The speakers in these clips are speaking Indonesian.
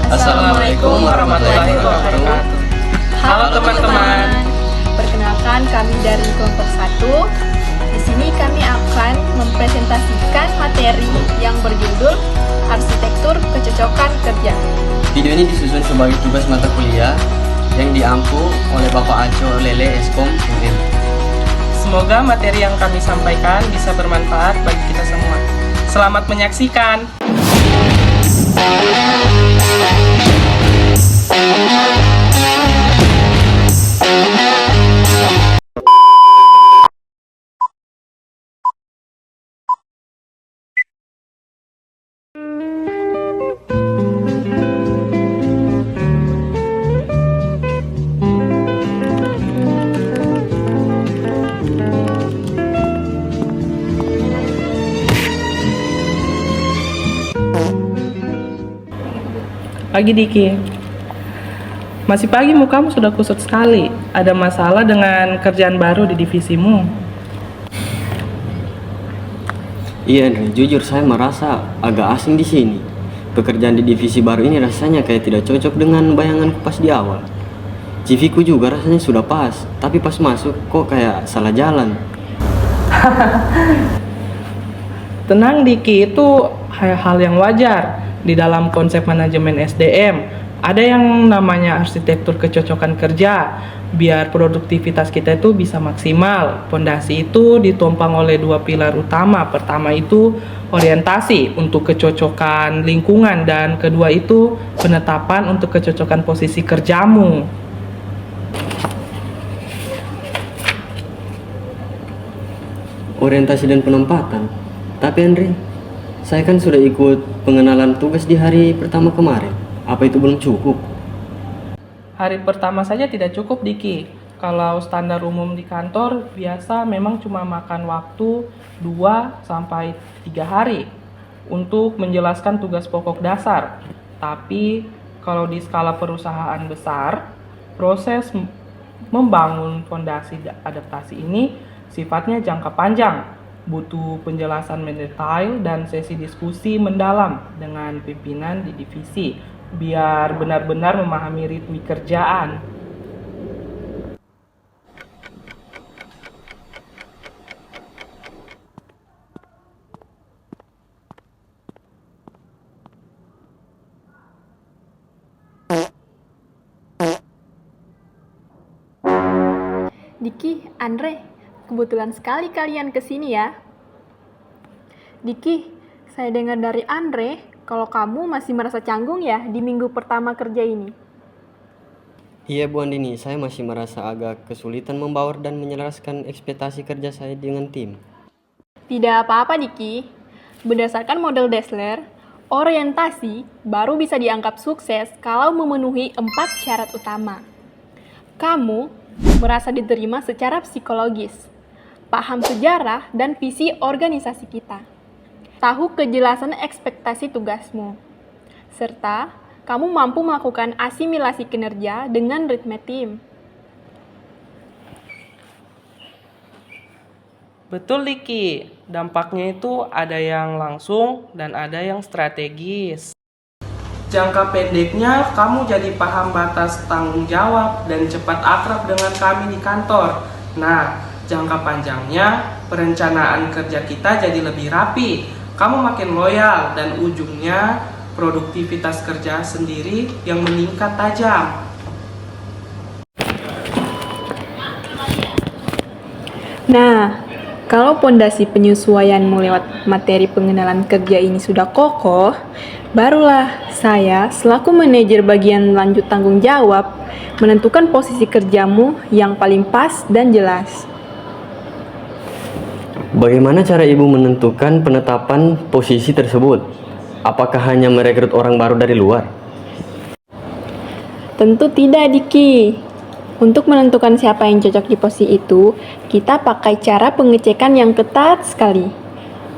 Assalamualaikum warahmatullahi wabarakatuh. Halo teman-teman. Perkenalkan, kami dari kelompok 1. Di sini kami akan mempresentasikan materi yang berjudul Arsitektur Kecocokan Kerja. Video ini disusun sebagai tugas mata kuliah yang diampu oleh Bapak Aco Lele Eskom MM. Semoga materi yang kami sampaikan bisa bermanfaat bagi kita semua. Selamat menyaksikan. Pagi Diki. Masih pagi mukamu sudah kusut sekali. Ada masalah dengan kerjaan baru di divisimu? Iya Andre, jujur saya merasa agak asing di sini. Pekerjaan di divisi baru ini rasanya kayak tidak cocok dengan bayanganku pas di awal. CV-ku juga rasanya sudah pas, tapi pas masuk kok kayak salah jalan. Tenang Diki, itu hal yang wajar. Di dalam konsep manajemen SDM ada yang namanya arsitektur kecocokan kerja. Biar produktivitas kita itu bisa maksimal, pondasi itu ditompang oleh dua pilar utama. Pertama itu orientasi untuk kecocokan lingkungan, dan kedua itu penetapan untuk kecocokan posisi kerjamu. Orientasi dan penempatan. Tapi Andre, saya kan sudah ikut pengenalan tugas di hari pertama kemarin. Apa itu belum cukup? Hari pertama saja tidak cukup Diki. Kalau standar umum di kantor biasa memang cuma makan waktu 2-3 hari untuk menjelaskan tugas pokok dasar. Tapi kalau di skala perusahaan besar, proses membangun fondasi adaptasi ini sifatnya jangka panjang. Butuh penjelasan mendetail dan sesi diskusi mendalam dengan pimpinan di divisi biar benar-benar memahami ritme kerjaan. Diki, Andre, kebetulan sekali kalian kesini ya. Diki, saya dengar dari Andre kalau kamu masih merasa canggung ya di minggu pertama kerja ini. Iya Bu Andini, saya masih merasa agak kesulitan membaur dan menyelaraskan ekspektasi kerja saya dengan tim. Tidak apa-apa Diki, berdasarkan model Dassler, orientasi baru bisa dianggap sukses kalau memenuhi 4 syarat utama. Kamu merasa diterima secara psikologis, paham sejarah dan visi organisasi kita, tahu kejelasan ekspektasi tugasmu, serta kamu mampu melakukan asimilasi kinerja dengan ritme tim. Betul Diki, dampaknya itu ada yang langsung dan ada yang strategis. Jangka pendeknya, kamu jadi paham batas tanggung jawab dan cepat akrab dengan kami di kantor. Nah, jangka panjangnya, perencanaan kerja kita jadi lebih rapi. Kamu makin loyal dan ujungnya produktivitas kerja sendiri yang meningkat tajam. Nah, kalau pondasi penyesuaianmu lewat materi pengenalan kerja ini sudah kokoh, barulah saya selaku manajer bagian lanjut tanggung jawab menentukan posisi kerjamu yang paling pas dan jelas. Bagaimana cara Ibu menentukan penetapan posisi tersebut? Apakah hanya merekrut orang baru dari luar? Tentu tidak, Diki. Untuk menentukan siapa yang cocok di posisi itu, kita pakai cara pengecekan yang ketat sekali.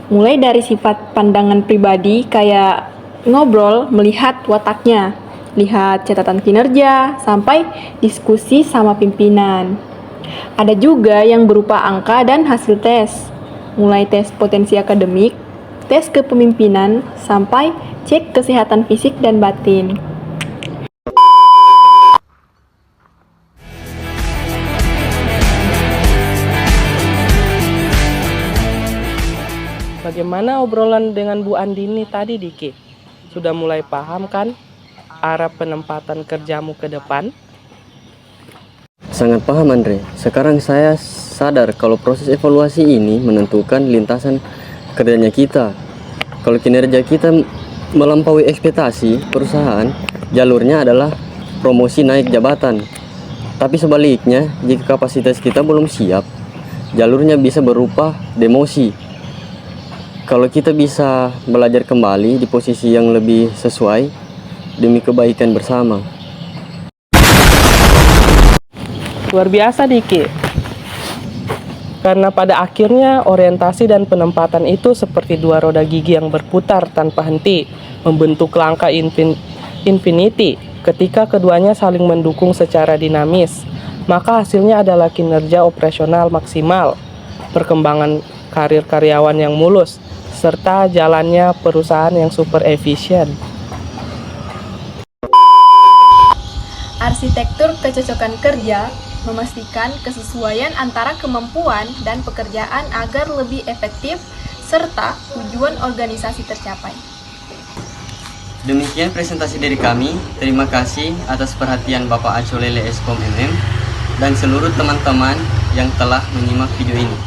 Mulai dari sifat pandangan pribadi kayak ngobrol, melihat wataknya, lihat catatan kinerja, sampai diskusi sama pimpinan. Ada juga yang berupa angka dan hasil tes, mulai tes potensi akademik, tes kepemimpinan, sampai cek kesehatan fisik dan batin. Bagaimana obrolan dengan Bu Andini tadi, Diki? Sudah mulai paham kan arah penempatan kerjamu ke depan? Sangat paham Andre. Sekarang saya sadar kalau proses evaluasi ini menentukan lintasan kerjanya kita. Kalau kinerja kita melampaui ekspektasi perusahaan, jalurnya adalah promosi naik jabatan. Tapi sebaliknya, jika kapasitas kita belum siap, jalurnya bisa berupa demosi. Kalau kita bisa belajar kembali di posisi yang lebih sesuai demi kebaikan bersama. Luar biasa, Diki. Karena pada akhirnya orientasi dan penempatan itu seperti dua roda gigi yang berputar tanpa henti, membentuk langkah infinity. Ketika keduanya saling mendukung secara dinamis, maka hasilnya adalah kinerja operasional maksimal, perkembangan karir karyawan yang mulus, serta jalannya perusahaan yang super efisien. Arsitektur kecocokan kerja memastikan kesesuaian antara kemampuan dan pekerjaan agar lebih efektif serta tujuan organisasi tercapai. Demikian presentasi dari kami. Terima kasih atas perhatian Bapak Acolele Eskom MM dan seluruh teman-teman yang telah menyimak video ini.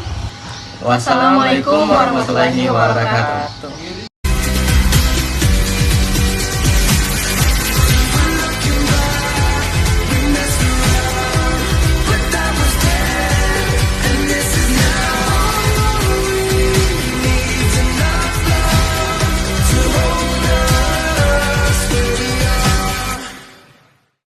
Wassalamualaikum warahmatullahi wabarakatuh.